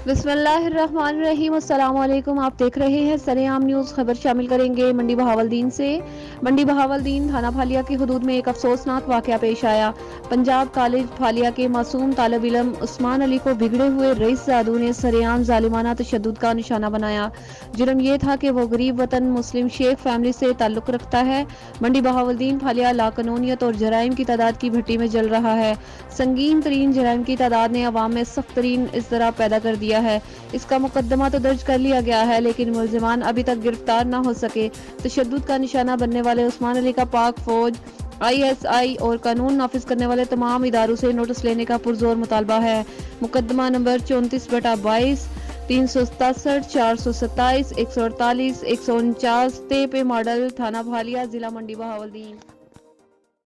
بسم اللہ الرحمن الرحیم۔ السلام علیکم، آپ دیکھ رہے ہیں سرعام نیوز۔ خبر شامل کریں گے منڈی بہاولدین سے۔ منڈی بہاولدین تھانہ پھالیا کی حدود میں ایک افسوسناک واقعہ پیش آیا۔ پنجاب کالج پھالیا کے معصوم طالب علم عثمان علی کو بگڑے ہوئے رئیس زادوں نے سرعام ظالمانہ تشدد کا نشانہ بنایا۔ جرم یہ تھا کہ وہ غریب وطن مسلم شیخ فیملی سے تعلق رکھتا ہے۔ منڈی بہاولدین پھالیا لاقانونیت اور جرائم کی تعداد کی بھٹی میں جل رہا ہے۔ سنگین ترین جرائم کی تعداد نے عوام میں سخت ترین اضطراب پیدا کر دیا ہے۔ اس کا مقدمہ تو درج کر لیا گیا ہے، لیکن ملزمان ابھی تک گرفتار نہ ہو سکے۔ تشدد کا نشانہ بننے والے عثمان علی کا پاک فوج، ISI اور قانون نافذ کرنے والے تمام اداروں سے نوٹس لینے کا پرزور مطالبہ ہے۔ مقدمہ نمبر 34/22 367 427 148 149 تے پہ ماڈل، تھانہ پھالیا، ضلع منڈی بہاولدین۔